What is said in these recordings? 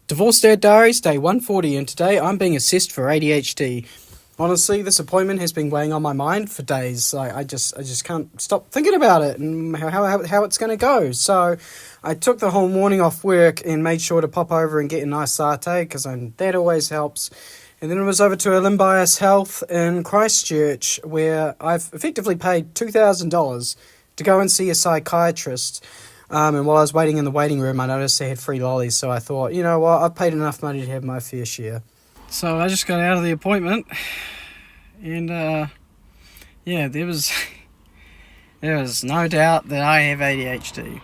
Divorce Dad Diaries, day 140, and today I'm being assessed for ADHD. Honestly, this appointment has been weighing on my mind for days. I just can't stop thinking about it and how it's going to go. So I took the whole morning off work and made sure to pop over and get a nice latte because that always helps. And then it was over to Olympias Health in Christchurch, where I've effectively paid $2,000 to go and see a psychiatrist. And while I was waiting in the waiting room, I noticed they had free lollies, so I thought, you know what, I've paid enough money to have my fair share. So I just got out of the appointment, and there was no doubt that I have ADHD.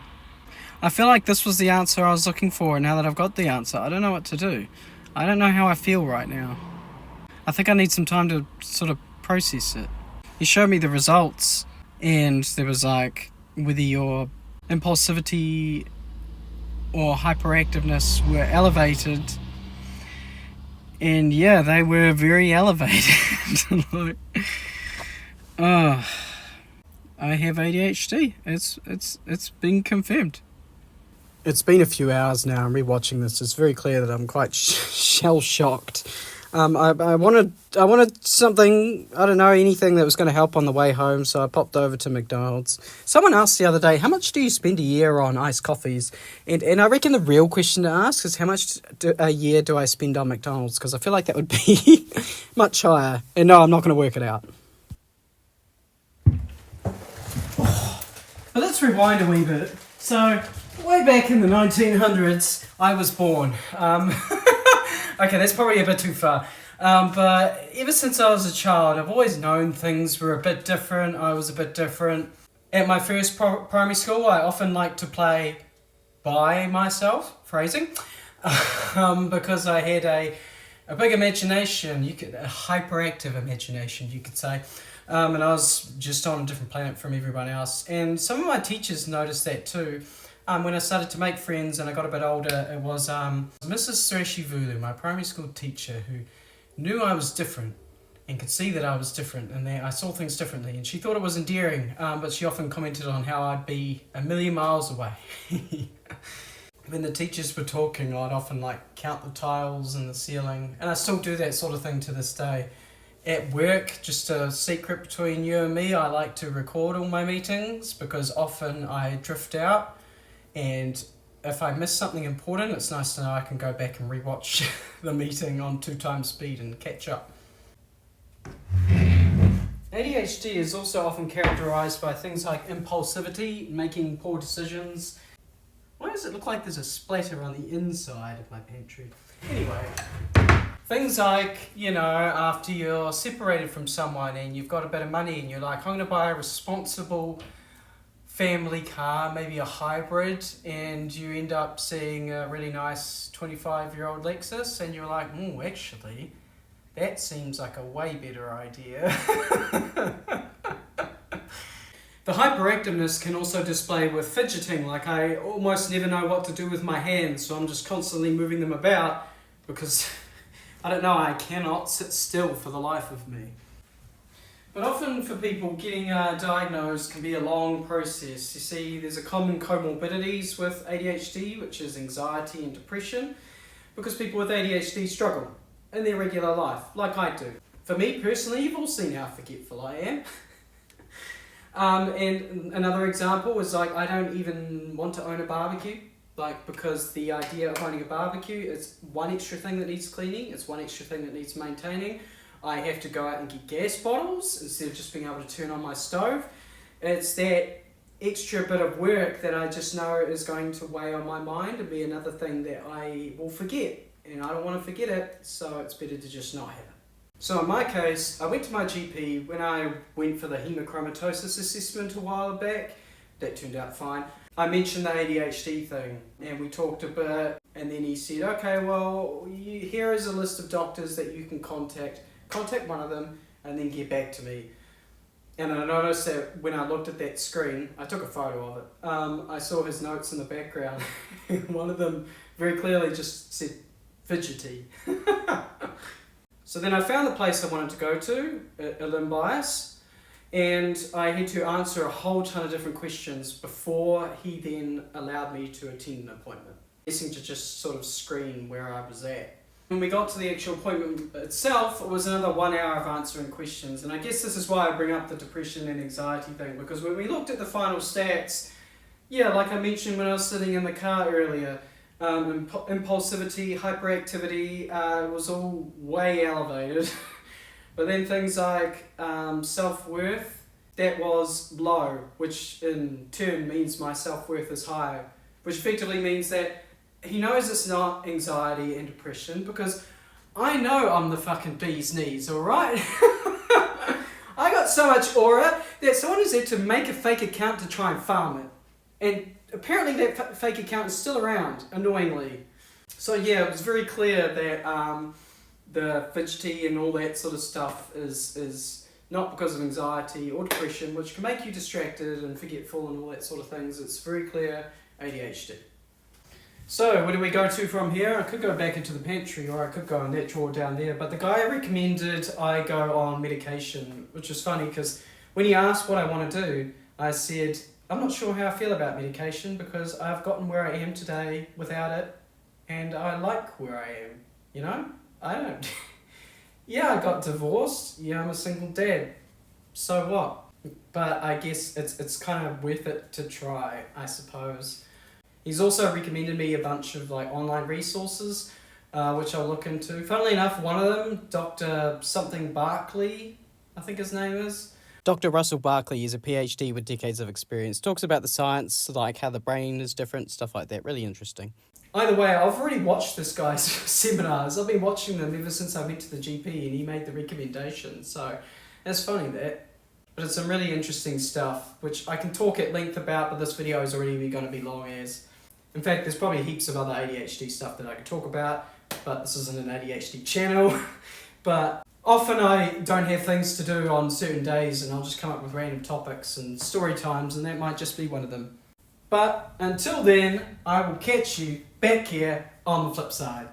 I feel like this was the answer I was looking for, and now that I've got the answer, I don't know what to do. I don't know how I feel right now. I think I need some time to sort of process it. He showed me the results, and there was like, whether you're impulsivity or hyperactiveness were elevated, and they were very elevated. I have ADHD. It's been confirmed. It's been a few hours now. I'm rewatching this. It's very clear that I'm quite shell shocked. I wanted something, I don't know, anything that was going to help on the way home, so I popped over to McDonald's. Someone asked the other day, how much do you spend a year on iced coffees? And I reckon the real question to ask is how much a year do I spend on McDonald's? Because I feel like that would be much higher. And no, I'm not going to work it out. But let's rewind a wee bit. So, way back in the 1900s, I was born. Okay, that's probably a bit too far. But ever since I was a child, I've always known things were a bit different. I was a bit different. At my first primary school, I often liked to play by myself, phrasing, because I had a big imagination, a hyperactive imagination, you could say. And I was just on a different planet from everyone else. And some of my teachers noticed that too. When I started to make friends and I got a bit older, it was Mrs. Sureshivulu, my primary school teacher, who knew I was different and could see that I was different and that I saw things differently. And she thought it was endearing, but she often commented on how I'd be a million miles away. When the teachers were talking, I'd often count the tiles in the ceiling. And I still do that sort of thing to this day. At work, just a secret between you and me, I like to record all my meetings because often I drift out. And if I miss something important, it's nice to know I can go back and rewatch the meeting on 2x speed and catch up. ADHD is also often characterised by things like impulsivity, making poor decisions. Why does it look like there's a splatter on the inside of my pantry? Anyway, things like, after you're separated from someone and you've got a bit of money and you're like, I'm going to buy a responsible family car, maybe a hybrid, and you end up seeing a really nice 25-year-old Lexus and you're like, actually, that seems like a way better idea. The hyperactiveness can also display with fidgeting, I almost never know what to do with my hands, so I'm just constantly moving them about because, I cannot sit still for the life of me. But often for people, getting diagnosed can be a long process. You see, there's a common comorbidities with ADHD, which is anxiety and depression, because people with ADHD struggle in their regular life, like I do. For me personally, you've all seen how forgetful I am. And another example is I don't even want to own a barbecue, because the idea of owning a barbecue is one extra thing that needs cleaning, it's one extra thing that needs maintaining. I have to go out and get gas bottles instead of just being able to turn on my stove. It's that extra bit of work that I just know is going to weigh on my mind and be another thing that I will forget. And I don't want to forget it, so it's better to just not have it. So in my case, I went to my GP when I went for the hemochromatosis assessment a while back. That turned out fine. I mentioned the ADHD thing and we talked a bit, and then he said, okay, well, here is a list of doctors that you can contact one of them and then get back to me. And I noticed that when I looked at that screen, I took a photo of it, I saw his notes in the background. One of them very clearly just said fidgety. So then I found the place I wanted to go to at Olympias, and I had to answer a whole ton of different questions before he then allowed me to attend an appointment. guessing to just sort of screen where I was at. When we got to the actual appointment itself, it was another 1 hour of answering questions. And I guess this is why I bring up the depression and anxiety thing, because when we looked at the final stats, yeah, like I mentioned when I was sitting in the car earlier, impulsivity, hyperactivity was all way elevated. But then things like self-worth, that was low, which in turn means my self-worth is high, which effectively means that he knows it's not anxiety and depression, because I know I'm the fucking bee's knees, alright? I got so much aura that someone has had to make a fake account to try and farm it. And apparently that fake account is still around, annoyingly. So yeah, it was very clear that the fidgety and all that sort of stuff is not because of anxiety or depression, which can make you distracted and forgetful and all that sort of things. It's very clear ADHD. So, where do we go to from here? I could go back into the pantry, or I could go in that drawer down there, but the guy recommended I go on medication, which is funny because when he asked what I want to do, I said, I'm not sure how I feel about medication because I've gotten where I am today without it, and I like where I am, you know? I don't... Yeah, I got divorced, yeah, I'm a single dad, so what? But I guess it's kind of worth it to try, I suppose. He's also recommended me a bunch of like online resources, which I'll look into. Funnily enough, one of them, Dr. something Barkley, I think his name is. Dr. Russell Barkley is a PhD with decades of experience. Talks about the science, like how the brain is different, stuff like that. Really interesting. Either way, I've already watched this guy's seminars. I've been watching them ever since I went to the GP and he made the recommendation. So it's funny that. But it's some really interesting stuff, which I can talk at length about, but this video is already going to be long as. In fact, there's probably heaps of other ADHD stuff that I could talk about, but this isn't an ADHD channel. But often I don't have things to do on certain days and I'll just come up with random topics and story times, and that might just be one of them. But until then, I will catch you back here on the flip side.